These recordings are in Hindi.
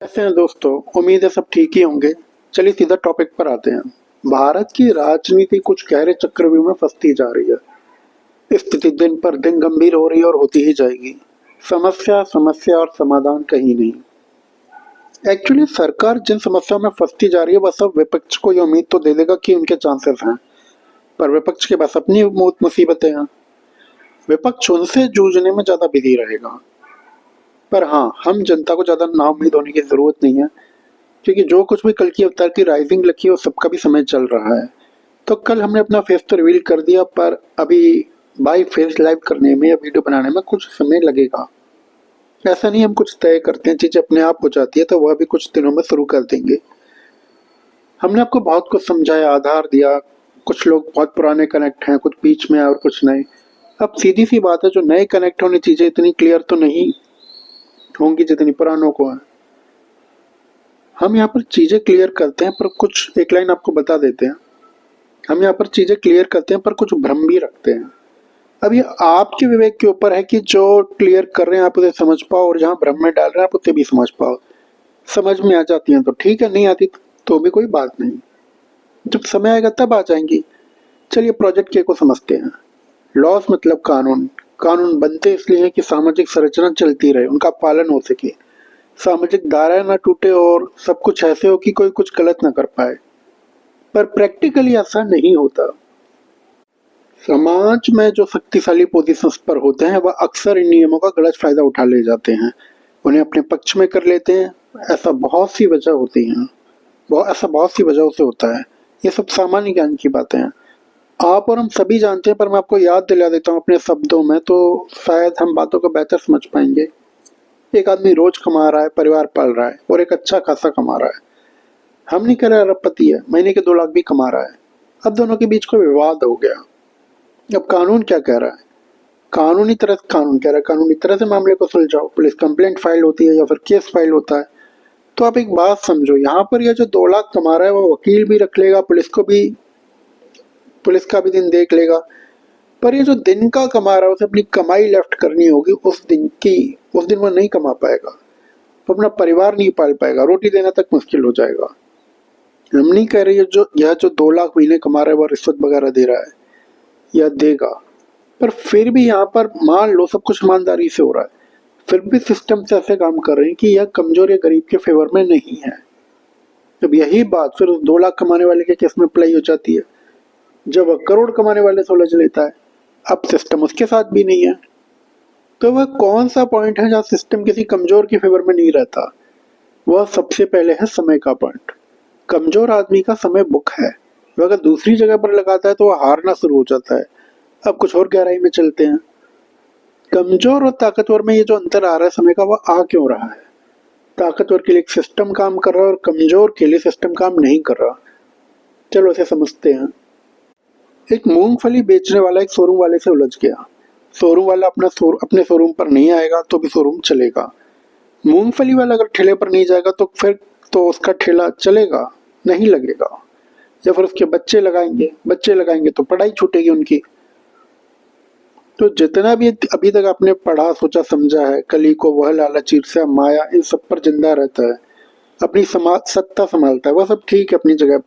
कैसे हैं दोस्तों। उम्मीद है सब ठीक ही होंगे। चलिए सीधा टॉपिक पर आते हैं। भारत की राजनीति कुछ गहरे चक्रव्यूह में फंसती जा रही है। स्थिति दिन पर दिन गंभीर हो रही है और होती ही जाएगी। समस्या समस्या और समाधान कहीं नहीं। एक्चुअली सरकार जिन समस्याओं में फंसती जा रही है वह सब विपक्ष को ये उम्मीद तो दे देगा कि उनके चांसेस हैं, पर विपक्ष के पास अपनी मुसीबतें हैं। विपक्ष उनसे जूझने में ज्यादा बिजी रहेगा। पर हाँ, हम जनता को ज्यादा नाउम्मीद होने की जरूरत नहीं है, क्योंकि जो कुछ भी कल की अवतार की राइजिंग लिखी है वो सबका भी समय चल रहा है। तो कल हमने अपना फेस तो रिवील कर दिया, पर अभी बाई फेस लाइव करने में या वीडियो बनाने में कुछ समय लगेगा। ऐसा नहीं हम कुछ तय करते हैं चीजें अपने आप हो जाती है, तो वह भी कुछ दिनों में शुरू कर देंगे। हमने आपको बहुत कुछ समझाया, आधार दिया। कुछ लोग बहुत पुराने कनेक्ट हैं, कुछ बीच में और कुछ नए। अब सीधी सी बात है, जो नए कनेक्ट होने चीजें इतनी क्लियर तो नहीं होंगी जितनी पुरानों को है। हम यहाँ पर चीजें क्लियर करते हैं, पर कुछ एक लाइन आपको बता देते हैं। हम यहाँ पर चीजें क्लियर करते हैं पर कुछ भ्रम भी रखते हैं। अब ये आपके विवेक के ऊपर है कि जो क्लियर कर रहे हैं आप उसे समझ पाओ, और जहाँ भ्रम में डाल रहे हैं आप उसे भी समझ पाओ। समझ में आ जाती हैं तो ठीक है, नहीं आती तो भी कोई बात नहीं। जब समय आएगा तब आ जाएंगी। चलिए प्रोजेक्ट के को समझते हैं। लॉस मतलब कानून। कानून बनते इसलिए हैं कि सामाजिक संरचना चलती रहे, उनका पालन हो सके, सामाजिक दायरा न टूटे और सब कुछ ऐसे हो कि कोई कुछ गलत ना कर पाए। पर प्रैक्टिकली ऐसा नहीं होता। समाज में जो शक्तिशाली पोजीशंस पर होते हैं वह अक्सर इन नियमों का गलत फायदा उठा ले जाते हैं, उन्हें अपने पक्ष में कर लेते हैं। ऐसा बहुत सी वजह होती हैं, ऐसा बहुत सी वजहों से होता है। ये सब सामान्य ज्ञान की बातें हैं, आप और हम सभी जानते हैं, पर मैं आपको याद दिला देता हूँ अपने शब्दों में, तो शायद हम बातों को बेहतर समझ पाएंगे। एक आदमी रोज कमा रहा है, परिवार पाल रहा है और एक अच्छा खासा कमा रहा है। हम नहीं कह रहे अरबपति है, महीने के 2 लाख भी कमा रहा है। अब दोनों के बीच कोई विवाद हो गया। अब कानून क्या कह रहा है? कानून कह रहा है कानूनी तरह से मामले को सुलझाओ। पुलिस कंप्लेंट फाइल होती है या फिर केस फाइल होता है। तो आप एक बात समझो, यहाँ पर यह जो 2 लाख कमा रहा है वो वकील भी रख लेगा, पुलिस का भी दिन देख लेगा। पर ये जो दिन का कमा रहा है उसे अपनी कमाई लेफ्ट करनी होगी उस दिन वो नहीं कमा पाएगा, वो अपना परिवार नहीं पाल पाएगा, रोटी देना तक मुश्किल हो जाएगा। हम नहीं कह रहे यह जो 2 लाख महीने कमा रहा है वह रिश्वत वगैरह दे रहा है या देगा, पर फिर भी यहाँ पर मान लो सब कुछ ईमानदारी से हो रहा है, फिर भी सिस्टम से ऐसे काम कर रहे हैं कि यह कमजोर या गरीब के फेवर में नहीं है। जब यही बात फिर उस 2 लाख कमाने वाले के केस में अप्लाई हो जाती है, जब वह करोड़ कमाने वाले से उलझ लेता है, अब सिस्टम उसके साथ भी नहीं है। तो वह कौन सा पॉइंट है जहाँ सिस्टम किसी कमजोर के फेवर में नहीं रहता? वह सबसे पहले है समय का पॉइंट। कमजोर आदमी का समय बुक है, वह अगर दूसरी जगह पर लगाता है तो वह हारना शुरू हो जाता है। अब कुछ और गहराई में चलते हैं। कमजोर और ताकतवर में ये जो अंतर आ रहा है समय का, वह आ क्यों रहा है? ताकतवर के लिए एक सिस्टम काम कर रहा है और कमजोर के लिए सिस्टम काम नहीं कर रहा। चलो इसे समझते हैं। एक मूंगफली बेचने वाला एक शोरूम वाले से उलझ गया। शोरूम वाला अपने शोरूम पर नहीं आएगा तो भी शोरूम चलेगा। मूंगफली वाला अगर ठेले पर नहीं जाएगा तो फिर तो उसका ठेला चलेगा नहीं, लगेगा। या फिर उसके बच्चे लगाएंगे तो पढ़ाई छूटेगी उनकी। तो जितना भी अभी तक आपने पढ़ा सोचा समझा है, कली को वह लालच ईर्ष्या माया इन सब पर जिंदा रहता है, अपनी सत्ता संभालता है, वह सब ठीक है अपनी जगह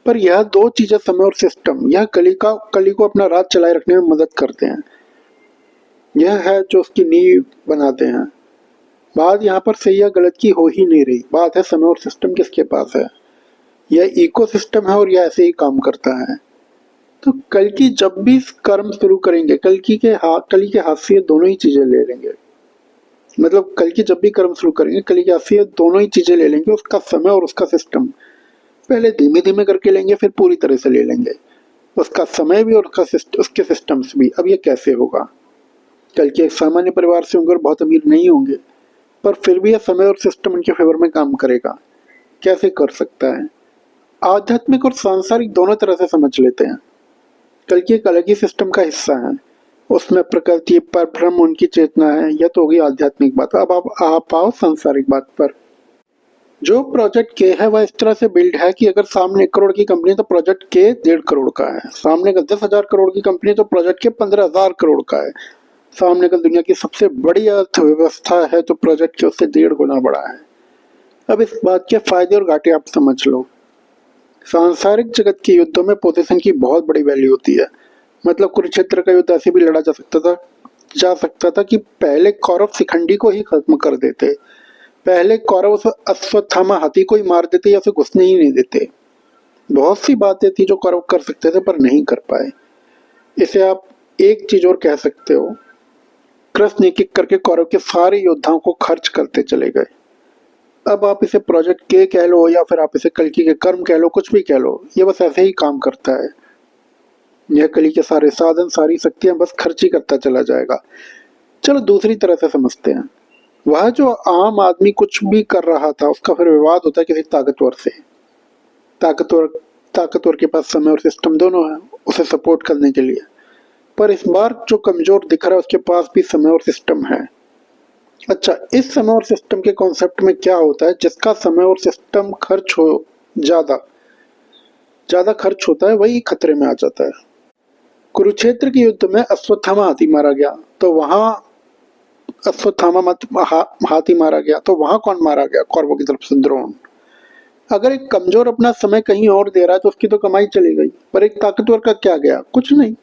पर यह 2 चीजें, समय और सिस्टम, यह कली को अपना राज चलाए रखने में मदद करते हैं। यह है जो उसकी नींव बनाते हैं। बात यहाँ पर सही या गलत की हो ही नहीं रही, बात है समय और सिस्टम किसके पास है। यह इकोसिस्टम है और यह ऐसे ही काम करता है। तो कल की जब भी कर्म शुरू करेंगे, कली के हाथ से ये दोनों ही चीजें ले लेंगे। मतलब कल की जब भी कर्म शुरू करेंगे, कली के हाथ से ये दोनों ही चीजें ले लेंगे, उसका समय और उसका सिस्टम। पहले धीमे धीमे करके लेंगे, फिर पूरी तरह से ले लेंगे, उसका समय भी और उसके सिस्टम्स भी। अब ये कैसे होगा? कल के एक सामान्य परिवार से होंगे और बहुत अमीर नहीं होंगे, पर फिर भी यह समय और सिस्टम उनके फेवर में काम करेगा। कैसे कर सकता है? आध्यात्मिक और सांसारिक दोनों तरह से समझ लेते हैं। कल की एक अलग ही सिस्टम का हिस्सा है, उसमें प्रकृति पर ब्रह्म उनकी चेतना है। यह तो होगी आध्यात्मिक बात। अब आप आओ सांसारिक बात पर। जो प्रोजेक्ट के है वह इस तरह से बिल्ड है कि अगर सामने 1 करोड़ की कंपनी तो प्रोजेक्ट के 1.5 करोड़ का है, सामने का 10,000 करोड़ की कंपनी तो प्रोजेक्ट के 15,000 करोड़ का है, सामने का दुनिया की सबसे बड़ी अर्थव्यवस्था है तो प्रोजेक्ट के उससे 1.5 गुना बड़ा है। अब इस बात के फायदे और घाटे आप समझ लो। सांसारिक जगत के युद्धों में पोजीशन की बहुत बड़ी वैल्यू होती है। मतलब कुरुक्षेत्र का युद्ध ऐसे भी लड़ा जा सकता था कि पहले कौरव शिखंडी को ही खत्म कर देते, पहले कौरव उस अश्वत्थामा हाथी को ही मार देते या उसे घुसने ही नहीं देते। बहुत सी बातें थी जो कौरव कर सकते थे पर नहीं कर पाए। इसे आप एक चीज और कह सकते हो, कृष्ण एक एक करके कौरव के सारे योद्धाओं को खर्च करते चले गए। अब आप इसे प्रोजेक्ट के कह लो या फिर आप इसे कल्कि के कर्म कह लो, कुछ भी कह लो, ये बस ऐसे ही काम करता है। यह कली के सारे साधन सारी शक्तियां बस खर्च ही करता चला जाएगा। चलो दूसरी तरह से समझते हैं। वह जो आम आदमी कुछ भी कर रहा था उसका फिर विवाद होता है किसी ताकतवर से। ताकतवर के पास समय और सिस्टम दोनों है उसे सपोर्ट करने के लिए, पर इस बार जो कमजोर दिख रहा है उसके पास भी समय और सिस्टम है। अच्छा, इस समय और सिस्टम के कॉन्सेप्ट में क्या होता है, जिसका समय और सिस्टम खर्च हो ज्यादा खर्च होता है वही खतरे में आ जाता है। कुरुक्षेत्र के युद्ध में अश्वत्थामा हाथी मारा गया तो वहां हाथी मारा गया तो वहां कौन मारा गया? कौरवों की तरफ से द्रोण। अगर एक कमजोर अपना समय कहीं और दे रहा है तो उसकी तो कमाई चली गई, पर एक ताकतवर का क्या गया? कुछ नहीं।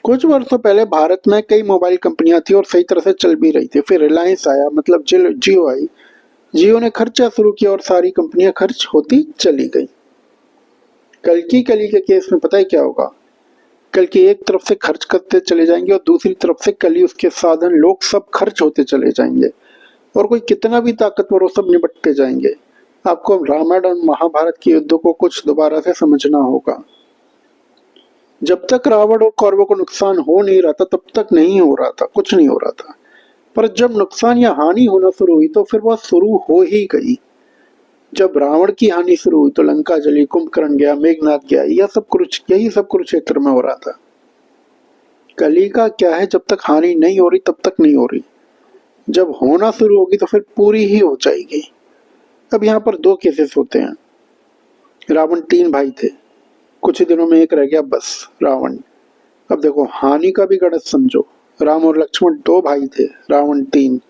कुछ वर्षों पहले भारत में कई मोबाइल कंपनियां थी और सही तरह से चल भी रही थी। फिर रिलायंस आया, मतलब जियो आई। जियो ने खर्चा शुरू किया और सारी कंपनियां खर्च होती चली गई। कली के केस में पता है क्या होगा? कल्कि एक तरफ से खर्च करते चले जाएंगे और दूसरी तरफ से कली, उसके साधन, लोग सब खर्च होते चले जाएंगे और कोई कितना भी ताकतवर हो सब निपटते जाएंगे। आपको रामायण और महाभारत के युद्धों को कुछ दोबारा से समझना होगा। जब तक रावण और कौरवों को नुकसान हो नहीं रहा था तब तक नहीं हो रहा था, कुछ नहीं हो रहा था। पर जब नुकसान या हानि होना शुरू हुई तो फिर वह शुरू हो ही गई। जब रावण की हानि शुरू हुई तो लंका जली, कुंभकर्ण गया, मेघनाद गया, यही सब कुरुक्षेत्र में हो रहा था। कली का क्या है, जब तक हानि नहीं हो रही तब तक नहीं हो रही, जब होना शुरू होगी तो फिर पूरी ही हो जाएगी। अब यहाँ पर दो केसेस होते हैं। रावण 3 भाई थे, कुछ ही दिनों में एक रह गया बस, रावण। अब देखो हानि का भी गणित समझो। राम और लक्ष्मण 2 भाई थे, रावण 3।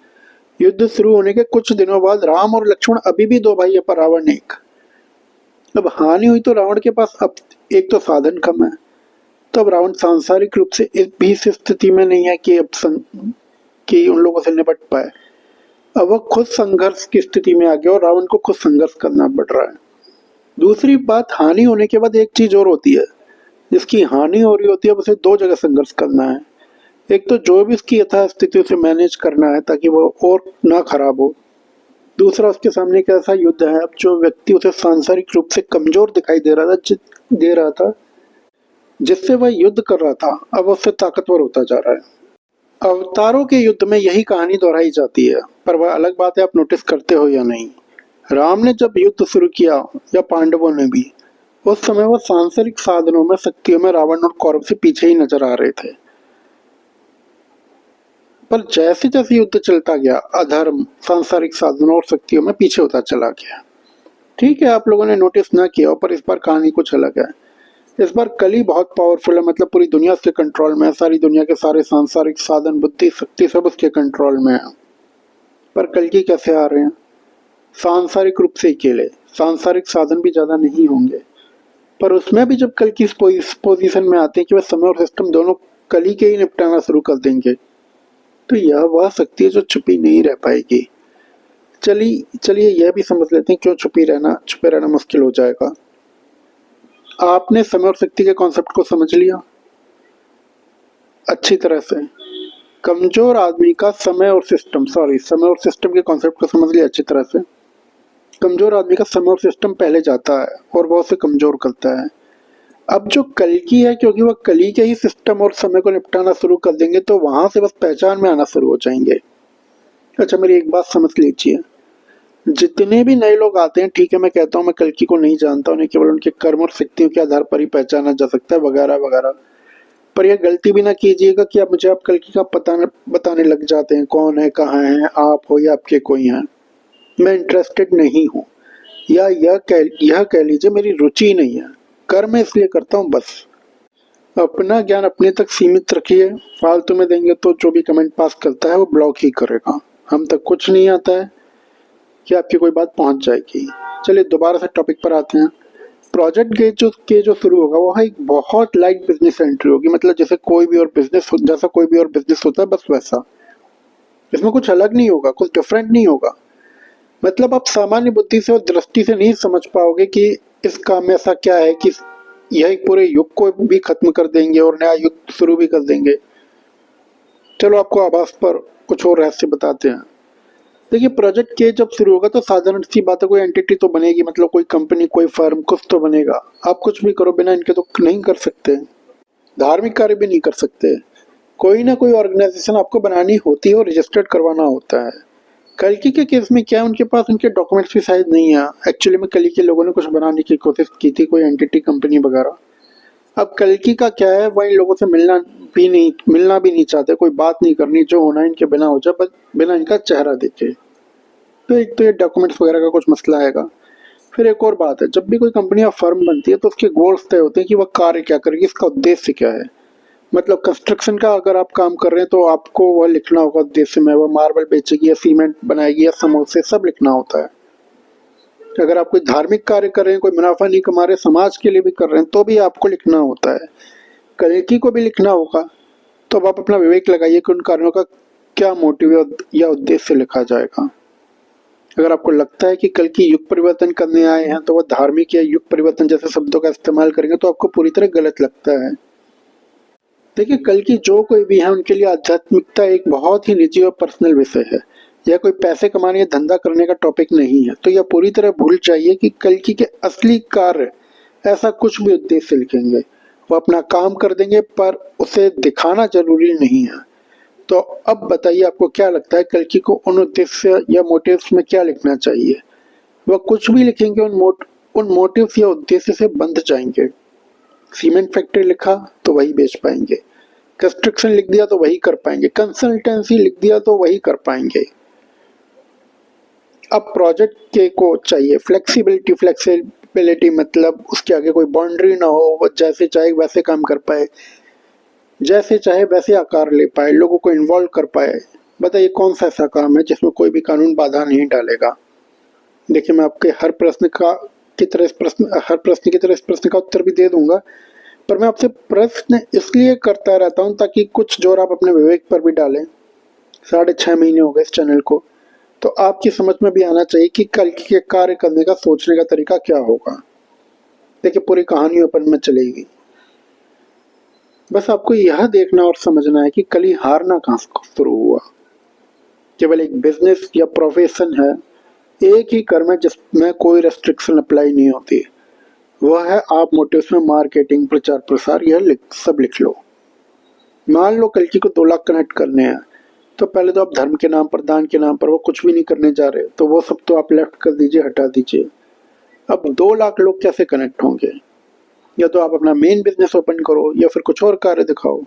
युद्ध शुरू होने के कुछ दिनों बाद राम और लक्ष्मण अभी भी 2 भाई है पर रावण 1। अब हानि हुई तो रावण के पास अब एक तो साधन कम है, तो अब रावण सांसारिक रूप से इस स्थिति में नहीं है कि उन लोगों से निपट पाए। अब वह खुद संघर्ष की स्थिति में आ गया और रावण को खुद संघर्ष करना पड़ रहा है। दूसरी बात, हानि होने के बाद एक चीज और होती है, जिसकी हानि हो रही होती है उसे 2 जगह संघर्ष करना है। एक तो जो भी उसकी यथास्थिति उसे मैनेज करना है ताकि वो और ना खराब हो। दूसरा, उसके सामने एक ऐसा युद्ध है, अब जो व्यक्ति उसे सांसारिक रूप से कमजोर दिखाई दे रहा था जिससे वह युद्ध कर रहा था, अब उससे ताकतवर होता जा रहा है। अवतारों के युद्ध में यही कहानी दोहराई जाती है, पर वह अलग बात है आप नोटिस करते हो या नहीं। राम ने जब युद्ध शुरू किया या पांडवों ने भी, उस समय वह सांसारिक साधनों में, शक्तियों में रावण और कौरव से पीछे ही नजर आ रहे थे। पर जैसे जैसे युद्ध चलता गया, अधर्म सांसारिक साधनों और शक्तियों में पीछे होता चला गया। ठीक है, आप लोगों ने नोटिस ना किया, पर इस बार कहानी कुछ अलग है। इस बार कली बहुत पावरफुल है, मतलब पूरी दुनिया उसके कंट्रोल में है। सारी दुनिया के सारे सांसारिक साधन, बुद्धि, शक्ति सब उसके कंट्रोल में है। पर कल्कि कैसे आ रहे हैं? सांसारिक रूप से अकेले, सांसारिक साधन भी ज्यादा नहीं होंगे, पर उसमें भी जब कल्कि इस पोजीशन में आते हैं कि वह समय और सिस्टम दोनों कली के ही निपटाना शुरू कर देंगे, तो यह वह शक्ति है जो छुपी नहीं रह पाएगी। चलिए यह भी समझ लेते हैं क्यों छुपे रहना मुश्किल हो जाएगा। आपने समय और शक्ति के कॉन्सेप्ट को समझ लिया अच्छी तरह से। कमजोर आदमी का समय और सिस्टम के कॉन्सेप्ट को समझ लिया अच्छी तरह से। कमजोर आदमी का समय और सिस्टम पहले जाता है और वह उसे कमजोर करता है। अब जो कल्कि है, क्योंकि वह कली के ही सिस्टम और समय को निपटाना शुरू कर देंगे तो वहां से बस पहचान में आना शुरू हो जाएंगे। अच्छा, मेरी एक बात समझ लीजिए, जितने भी नए लोग आते हैं, ठीक है, मैं कहता हूँ मैं कल्कि को नहीं जानता, उन्हें केवल उनके कर्म और शक्तियों के आधार पर ही पहचाना जा सकता है वगैरह वगैरह, पर यह गलती भी ना कीजिएगा कि आप कल्कि का बताने लग जाते हैं कौन है, कहाँ है, आप हो या आपके कोई हैं। मैं इंटरेस्टेड नहीं हूँ, या यह कह लीजिए मेरी रुचि नहीं है। कर्म इसलिए करता हूँ बस। अपना ज्ञान अपने तक सीमित रखिए, फालतू में देंगे तो जो भी कमेंट पास करता है वो ब्लॉक ही करेगा। हम तक कुछ नहीं आता है, कि आपकी कोई बात पहुंच जाएगी। चलिए दोबारा से टॉपिक पर आते हैं। प्रोजेक्ट के जो शुरू होगा वो है एक बहुत लाइट बिजनेस एंट्री होगी, मतलब जैसे कोई भी और बिजनेस, जैसा कोई भी और बिजनेस होता है बस वैसा। इसमें कुछ अलग नहीं होगा, कुछ डिफरेंट नहीं होगा। मतलब आप सामान्य बुद्धि से और दृष्टि से नहीं समझ पाओगे कि इस काम में ऐसा क्या है कि यह एक पूरे युग को भी खत्म कर देंगे और नया युग शुरू भी कर देंगे। चलो आपको आभास पर कुछ और रहस्य बताते हैं। देखिए प्रोजेक्ट के जब शुरू होगा तो साधारण सी बात है, कोई एंटिटी तो बनेगी, मतलब कोई कंपनी, कोई फर्म, कुछ तो बनेगा। आप कुछ भी करो बिना इनके तो नहीं कर सकते, धार्मिक कार्य भी नहीं कर सकते। कोई ना कोई ऑर्गेनाइजेशन आपको बनानी होती है और रजिस्टर्ड करवाना होता है। कल्कि के केस में क्या है, उनके पास उनके डॉक्यूमेंट्स भी शायद नहीं है। एक्चुअली में कल्कि के लोगों ने कुछ बनाने की कोशिश की थी, कोई एंटिटी कंपनी वगैरह। अब कल्कि का क्या है, वही लोगों से मिलना भी नहीं चाहते, कोई बात नहीं करनी, जो होना है इनके बिना हो जाए, बस बिना इनका चेहरा देखे। तो एक तो ये डॉक्यूमेंट्स वगैरह का कुछ मसला आएगा। फिर एक और बात है, जब भी कोई कंपनी या फर्म बनती है तो उसके गोल्स तय होते हैं कि वह कार्य क्या करेगी, इसका उद्देश्य क्या है। मतलब कंस्ट्रक्शन का अगर आप काम कर रहे हैं तो आपको वह लिखना होगा उद्देश्य में, वह मार्बल बेचेगी या सीमेंट बनाएगी या समोसे, सब लिखना होता है। अगर आप कोई धार्मिक कार्य कर रहे हैं, कोई मुनाफा नहीं कमा रहे, समाज के लिए भी कर रहे हैं, तो भी आपको लिखना होता है। कल्कि को भी लिखना होगा। तो अब आप अपना विवेक लगाइए कि उन कार्यों का क्या मोटिव या उद्देश्य लिखा जाएगा। अगर आपको लगता है कि कल्कि युग परिवर्तन करने आए हैं तो वह धार्मिक या युग परिवर्तन जैसे शब्दों का इस्तेमाल करेंगे, तो आपको पूरी तरह गलत लगता है। देखिए कल्कि जो कोई भी है उनके लिए आध्यात्मिकता एक बहुत ही निजी और पर्सनल विषय है। यह कोई पैसे कमाने या धंधा करने का टॉपिक नहीं है। तो यह पूरी तरह भूल जाइए कि कल्कि के असली कार्य ऐसा कुछ भी उद्देश्य लिखेंगे। वो अपना काम कर देंगे पर उसे दिखाना जरूरी नहीं है। तो अब बताइए आपको क्या लगता है कल्कि को उन उद्देश्य या मोटिव्स में क्या लिखना चाहिए। वह कुछ भी लिखेंगे उन मोटिव्स या उद्देश्य से बंध जाएंगे। सीमेंट फैक्ट्री लिखा तो वही बेच पाएंगे, कंस्ट्रक्शन लिख दिया तो वही कर पाएंगे, कंसल्टेंसी लिख दिया तो वही कर पाएंगे। अब प्रोजेक्ट के को चाहिए फ्लेक्सिबिलिटी, मतलब उसके आगे कोई बाउंड्री ना हो, वो जैसे चाहे वैसे काम कर पाए, जैसे चाहे वैसे आकार ले पाए, लोगों को इन्वॉल्व कर पाए। बताइए कौन सा ऐसा काम है जिसमें कोई भी कानून बाधा नहीं डालेगा। देखिए मैं आपके हर प्रश्न की तरह इस प्रश्न का उत्तर भी दे दूंगा, पर मैं आपसे प्रश्न इसलिए करता रहता हूं ताकि कुछ जोर आप अपने विवेक पर भी डालें। 6.5 महीने हो गए इस चैनल को, तो आपकी समझ में भी आना चाहिए कि कल्कि के कार्य करने का, सोचने का तरीका क्या होगा। देखिए पूरी कहानी ओपन में चलेगी, बस आपको यह देखना और समझना है कि कली हारना कहाँ से शुरू हुआ। केवल एक बिजनेस या प्रोफेशन है, एक ही कर्म है जिसमें कोई रेस्ट्रिक्शन अप्लाई नहीं होती। वह है आप मोटिव्स में मार्केटिंग, प्रचार प्रसार, यह सब लिख लो। मान लो कल्कि को 2 लाख कनेक्ट करने हैं, तो पहले तो आप धर्म के नाम पर, दान के नाम पर वो कुछ भी नहीं करने जा रहे, तो वो सब तो आप लेफ्ट कर दीजिए, हटा दीजिए। अब 2 लाख लोग कैसे कनेक्ट होंगे। या तो आप अपना मेन बिजनेस ओपन करो या फिर कुछ और कार्य दिखाओ।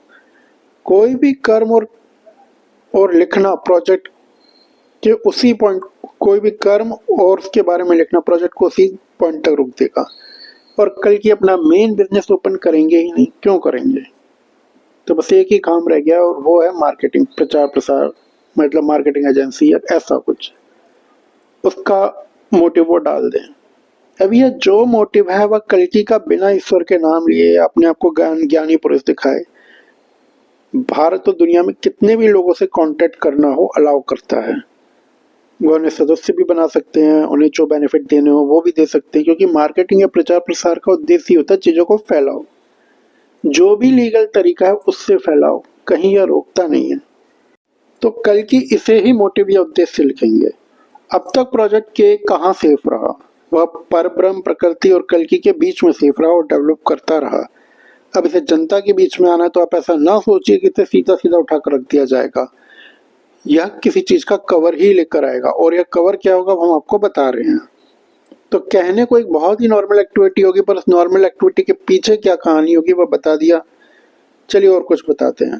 कोई भी कर्म और लिखना प्रोजेक्ट के उसी पॉइंट, कोई भी कर्म और उसके बारे में लिखना प्रोजेक्ट को उसी पॉइंट तक रोक देगा। और कल्कि अपना मेन बिजनेस ओपन करेंगे ही नहीं, क्यों करेंगे। तो बस एक ही काम रह गया और वो है मार्केटिंग, प्रचार प्रसार, मतलब मार्केटिंग एजेंसी या ऐसा कुछ, उसका मोटिव वो डाल दें। अब यह जो मोटिव है वह कल्कि का बिना ईश्वर के नाम लिए अपने आप को ज्ञानी पुरुष दिखाए, भारत और दुनिया में कितने भी लोगों से कांटेक्ट करना हो अलाउ करता है। वो उन्हें सदस्य भी बना सकते हैं, उन्हें जो बेनिफिट देने हो वो भी दे सकते हैं, क्योंकि मार्केटिंग या प्रचार प्रसार का उद्देश्य ही होता है चीजों को फैलाओ। जो भी लीगल तरीका है उससे फैलाओ, कहीं यह रोकता नहीं है। तो कल्कि इसे ही मोटिव या उद्देश्य लिखेंगे। अब तक प्रोजेक्ट के कहाँ सेफ रहा, वह परब्रह्म, प्रकृति और कल्कि के बीच में सेफ रहा और डेवलप करता रहा। अब इसे जनता के बीच में आना है तो आप ऐसा ना सोचिए कि इसे सीधा सीधा उठाकर रख दिया जाएगा। यह किसी चीज का कवर ही लेकर आएगा, और यह कवर क्या होगा वो हम आपको बता रहे हैं। तो कहने को एक बहुत ही नॉर्मल एक्टिविटी होगी, पर उस नॉर्मल एक्टिविटी के पीछे क्या कहानी होगी वह बता दिया। चलिए और कुछ बताते हैं।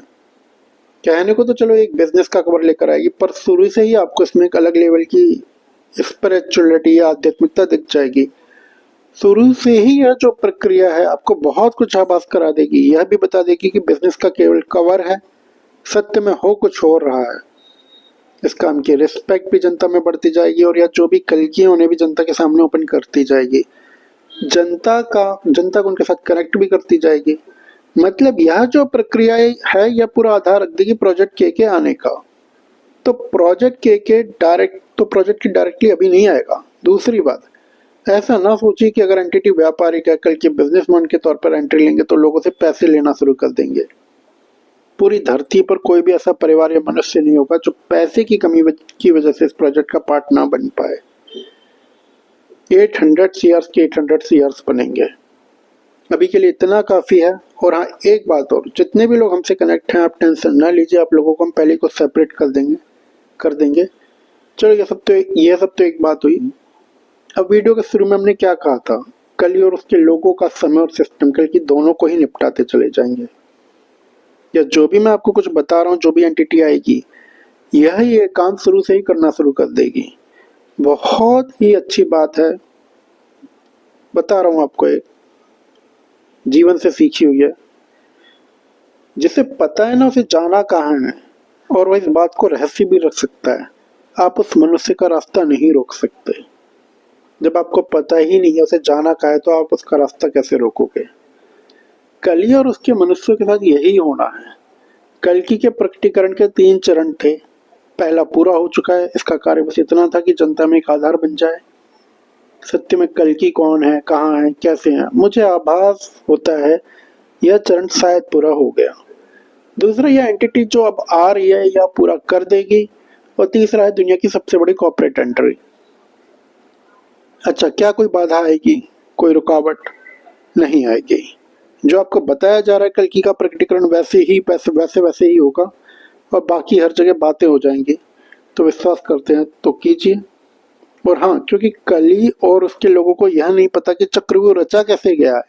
कहने को तो चलो एक बिजनेस का कवर लेकर आएगी, पर शुरू से ही आपको इसमें एक अलग लेवल की स्पिरिचुअलिटी या आध्यात्मिकता दिख जाएगी। शुरू से ही यह जो प्रक्रिया है आपको बहुत कुछ आभास करा देगी। यह भी बता देगी कि बिजनेस का केवल कवर है, सत्य में हो कुछ और रहा है। इस काम की रिस्पेक्ट भी जनता में बढ़ती जाएगी और या जो भी कल्कियां उन्हें भी जनता के सामने ओपन करती जाएगी, जनता को उनके साथ कनेक्ट भी करती जाएगी। मतलब यह जो प्रक्रिया है यह पूरा आधार रख देगी प्रोजेक्ट के आने का। तो प्रोजेक्ट के डायरेक्टली अभी नहीं आएगा। दूसरी बात, ऐसा ना सोचिए कि अगर एंटिटी व्यापारिक है, कल के बिजनेसमैन के तौर पर एंट्री लेंगे तो लोगों से पैसे लेना शुरू कर देंगे। पूरी धरती पर कोई भी ऐसा परिवार या मनुष्य नहीं होगा जो पैसे की कमी की वजह से इस प्रोजेक्ट का पार्ट ना बन पाए। 800 सीआर्स के 800 सीआर्स बनेंगे। अभी के लिए इतना काफी है। और हाँ, एक बात और, जितने भी लोग हमसे कनेक्ट हैं आप टेंशन ना लीजिए, आप लोगों को हम पहले को सेपरेट कर देंगे। चलो ये सब तो एक बात हुई। अब वीडियो के शुरू में हमने क्या कहा था, कल और उसके लोगों का समय और सिस्टम कल की दोनों को ही निपटाते चले जाएंगे। या जो भी मैं आपको कुछ बता रहा हूँ, जो भी एंटिटी आएगी यह ये काम शुरू से ही करना शुरू कर देगी। बहुत ही अच्छी बात है, बता रहा हूँ आपको, एक जीवन से सीखी हुई है। जिसे पता है ना उसे जाना कहाँ है, और वह इस बात को रहस्य भी रख सकता है। आप उस मनुष्य का रास्ता नहीं रोक सकते। जब आपको पता ही नहीं है उसे जाना कहाँ है तो आप उसका रास्ता कैसे रोकोगे। कली और उसके मनुष्यों के साथ यही होना है। कल्कि के प्रकटीकरण के 3 चरण थे। पहला पूरा हो चुका है। इसका कार्य बस इतना था कि जनता में एक आधार बन जाए। सत्य में कल्कि कौन है, कहाँ है, कैसे है, मुझे आभास होता है यह चरण शायद पूरा हो गया। दूसरा, यह एंटिटी जो अब आ रही है यह पूरा कर देगी। और तीसरा है दुनिया की सबसे बड़ी कॉर्पोरेट एंट्री। अच्छा, क्या कोई बाधा आएगी, कोई रुकावट? नहीं आएगी। जो आपको बताया जा रहा है कल्कि का प्रकटीकरण वैसे ही होगा और बाकी हर जगह बातें हो जाएंगी। तो विश्वास करते हैं तो कीजिए। और हाँ, क्योंकि कली और उसके लोगों को यह नहीं पता कि चक्रव्यूह रचा कैसे गया है।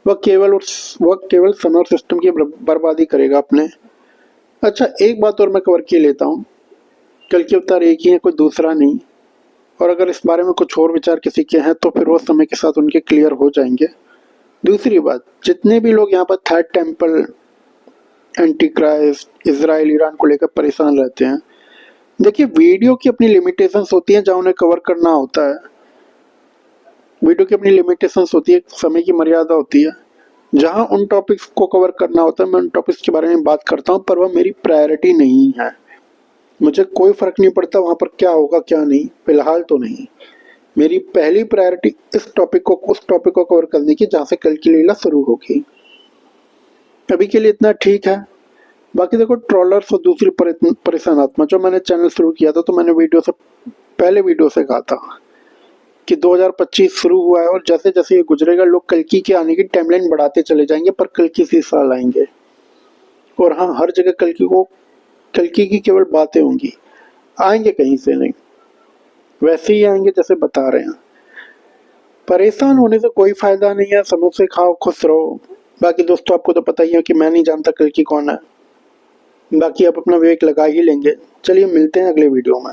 वह केवल समय और सिस्टम की बर्बादी करेगा अपने। अच्छा, एक बात और मैं कवर किए लेता हूँ, कल्कि अवतार एक ही है, कोई दूसरा नहीं। और अगर इस बारे में कुछ और विचार किसी के हैं तो फिर वो समय के साथ उनके क्लियर हो जाएंगे। दूसरी बात, जितने भी लोग यहाँ पर third temple, anti Christ, Israel, Iran को लेकर परेशान रहते हैं, देखिए वीडियो की अपनी लिमिटेशंस होती हैं जहाँ उन्हें कवर करना होता है। वीडियो की अपनी लिमिटेशंस होती है, समय की मर्यादा होती है। जहाँ उन टॉपिक्स को कवर करना होता है मैं उन टॉपिक्स के बारे में बात करता हूँ, पर वह मेरी प्रायोरिटी नहीं है। मुझे कोई फर्क नहीं पड़ता वहाँ पर क्या होगा क्या नहीं, फिलहाल तो नहीं। मेरी पहली प्रायोरिटी उस टॉपिक को कवर करने की जहाँ से कल की लीला शुरू होगी। अभी के लिए इतना ठीक है। बाकी देखो, ट्रोलर्स और दूसरी परेशान आत्मा, जो मैंने चैनल शुरू किया था तो मैंने पहले वीडियो से कहा था कि 2025 शुरू हुआ है और जैसे जैसे ये गुजरेगा लोग कल्कि के आने की टाइमलाइन बढ़ाते चले जाएंगे, पर कल्कि इसी साल आएंगे। और हाँ, हर जगह कल्कि की केवल बातें होंगी, आएंगे कहीं से नहीं, वैसे ही आएंगे जैसे बता रहे हैं। परेशान होने से कोई फायदा नहीं है, समोसे खाओ, खुश रहो। बाकी दोस्तों, आपको तो पता ही है कि मैं नहीं जानता कल्कि कौन है। बाकी आप अपना विवेक लगा ही लेंगे। चलिए मिलते हैं अगले वीडियो में।